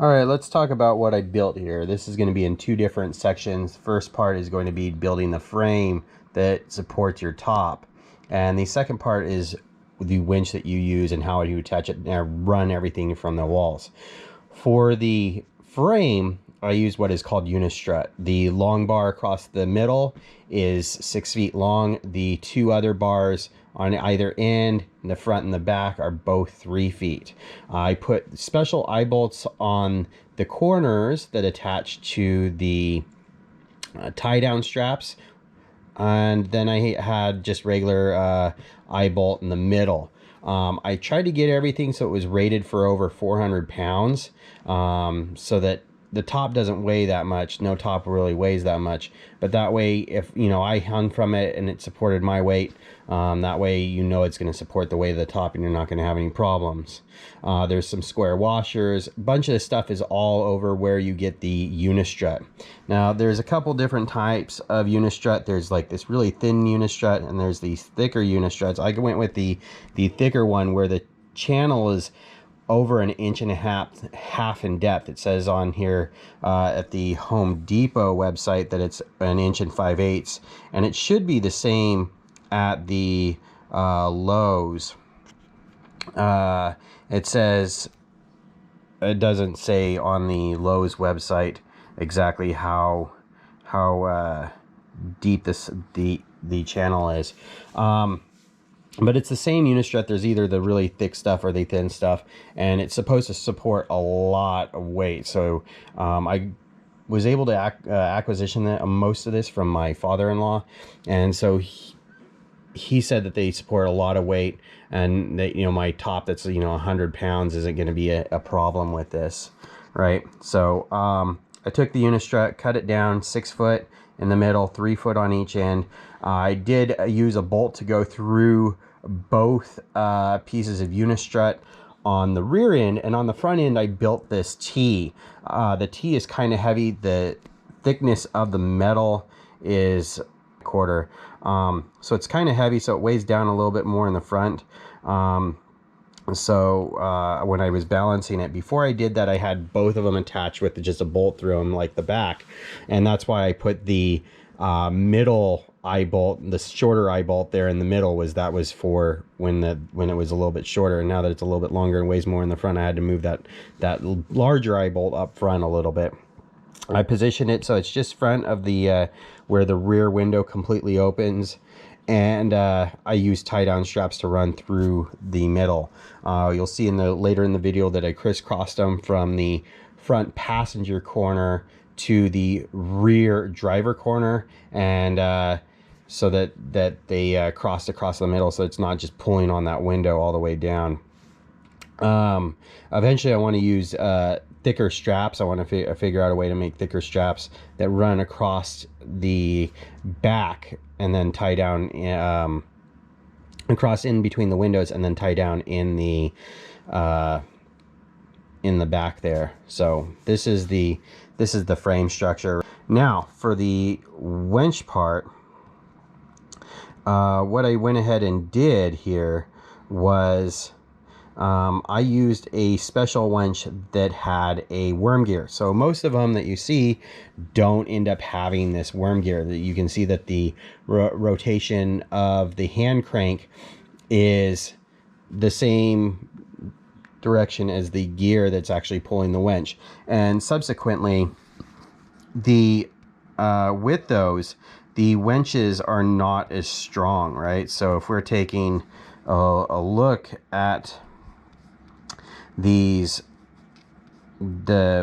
All right, let's talk about what I built here. This is going to be in two different sections. First part is going to be building the frame that supports your top. And the second part is the winch that you use and how you attach it and run everything from the walls. For the frame, I use what is called Unistrut. The long bar across the middle is 6 feet long. The two other bars on either end, the front and the back, are both 3 feet. I put special eye bolts on the corners that attach to the tie down straps, and then I had just regular eye bolt in the middle. I tried to get everything so it was rated for over 400 pounds, so that the top doesn't weigh that much. No top really weighs that much, but that way, if you know, I hung from it and it supported my weight, that way you know it's going to support the weight of the top and you're not going to have any problems. There's some square washers. A bunch of this stuff is all over where you get the Unistrut. Now there's a couple different types of Unistrut. There's like this really thin Unistrut and there's these thicker Unistruts. I went with the thicker one where the channel is over 1.5 inches in depth. It says on here at the Home Depot website that it's 1 5/8 inches, and it should be the same at the Lowe's. It says, it doesn't say on the Lowe's website exactly how deep the channel is. But it's the same Unistrut. There's either the really thick stuff or the thin stuff, and it's supposed to support a lot of weight. So I was able to acquisition most of this from my father-in-law, and so he said that they support a lot of weight, and that, you know, my top that's 100 pounds isn't going to be a problem with this, right? So I took the Unistrut, cut it down 6 foot in the middle, 3 foot on each end. I did use a bolt to go through both pieces of Unistrut on the rear end, and on the front end I built this T. The T is kind of heavy. The thickness of the metal is 1/4, so it's kind of heavy, so it weighs down a little bit more in the front. So when I was balancing it, before I did that, I had both of them attached with just a bolt through them like the back, and that's why I put the middle eye bolt, the shorter eye bolt there in the middle, that was for when it was a little bit shorter, and now that it's a little bit longer and weighs more in the front, I had to move that larger eye bolt up front a little bit. I positioned it so it's just front of the where the rear window completely opens, and I use tie down straps to run through the middle. You'll see later in the video that I crisscrossed them from the front passenger corner to the rear driver corner, and so that they crossed across the middle, so it's not just pulling on that window all the way down. Eventually I want to use thicker straps. I want to figure out a way to make thicker straps that run across the back and then tie down across in between the windows, and then tie down in the back there. So this is the frame structure. Now for the winch part, what I went ahead and did here was I used a special winch that had a worm gear. So most of them that you see don't end up having this worm gear. You can see that the rotation of the hand crank is the same direction as the gear that's actually pulling the winch, and subsequently with those, the winches are not as strong, right? So if we're taking a look at the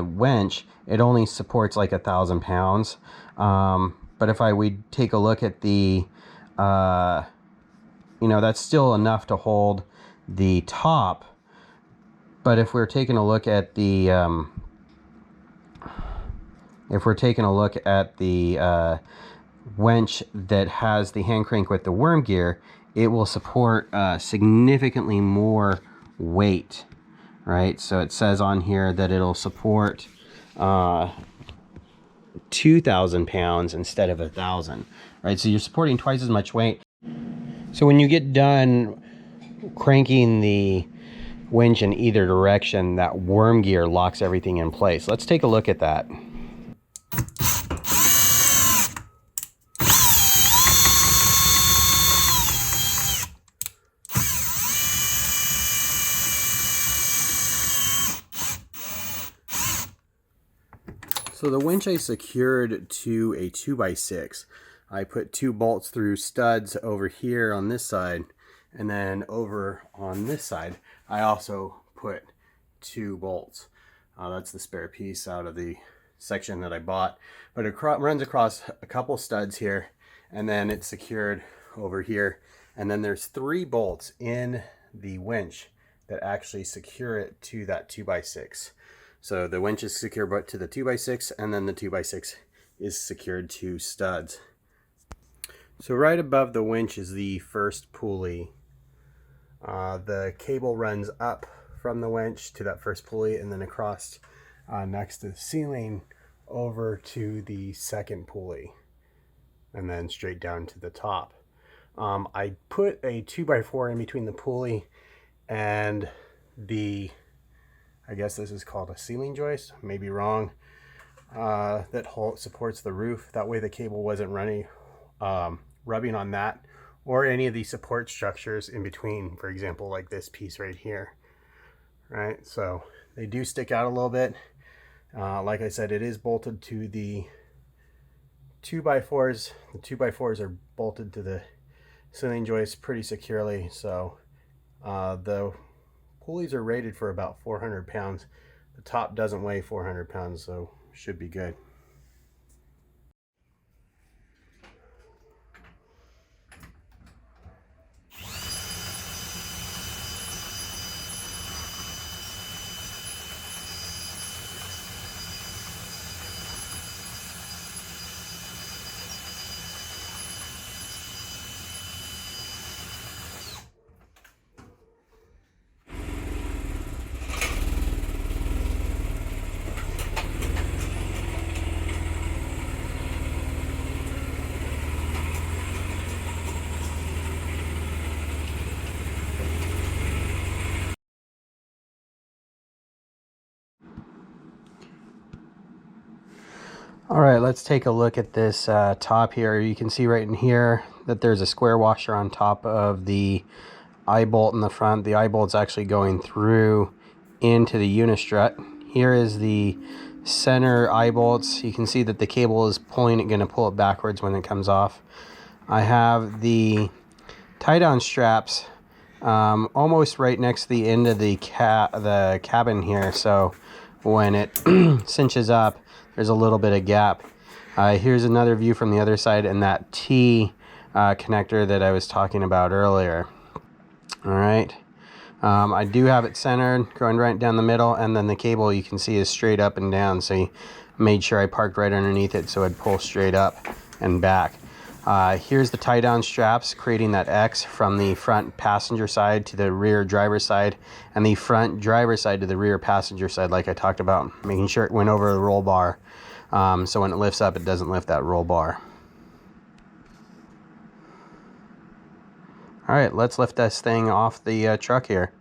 winch, it only supports like 1,000 pounds, but if would take a look at the that's still enough to hold the top. But if we're taking a look at the winch that has the hand crank with the worm gear, it will support significantly more weight, right? So it says on here that it'll support 2,000 pounds instead of 1,000, right? So you're supporting twice as much weight. So when you get done cranking the winch in either direction, that worm gear locks everything in place. Let's take a look at that. So the winch I secured to a 2x6. I put 2 bolts through studs over here on this side, and then over on this side I also put 2 bolts. That's the spare piece out of the section that I bought, but it runs across a couple studs here, and then it's secured over here, and then there's 3 bolts in the winch that actually secure it to that 2x6. So the winch is secure but to the 2x6, and then the 2x6 is secured to studs. So right above the winch is the first pulley. The cable runs up from the winch to that first pulley, and then across next to the ceiling over to the second pulley, and then straight down to the top. I put a 2x4 in between the pulley and the, I guess this is called a ceiling joist, maybe wrong, that supports the roof. That way the cable wasn't rubbing on that or any of the support structures in between, for example, like this piece right here. Right, so they do stick out a little bit. Like I said, it is bolted to the 2x4s. The 2x4s are bolted to the ceiling joist pretty securely, so the pulleys are rated for about 400 pounds. The top doesn't weigh 400 pounds, so should be good. All right, let's take a look at this top here. You can see right in here that there's a square washer on top of the eye bolt in the front. The eye bolt's actually going through into the Unistrut. Here is the center eye bolts. You can see that the cable is going to pull it backwards when it comes off. I have the tie down straps almost right next to the end of the cabin here, so when it cinches up, there's a little bit of gap. Here's another view from the other side, and that T connector that I was talking about earlier. All right, I do have it centered, going right down the middle, and then the cable you can see is straight up and down, so you made sure I parked right underneath it so it'd pull straight up and back. Here's the tie down straps, creating that X from the front passenger side to the rear driver side, and the front driver side to the rear passenger side, like I talked about, making sure it went over the roll bar, so when it lifts up, it doesn't lift that roll bar. All right, let's lift this thing off the truck here.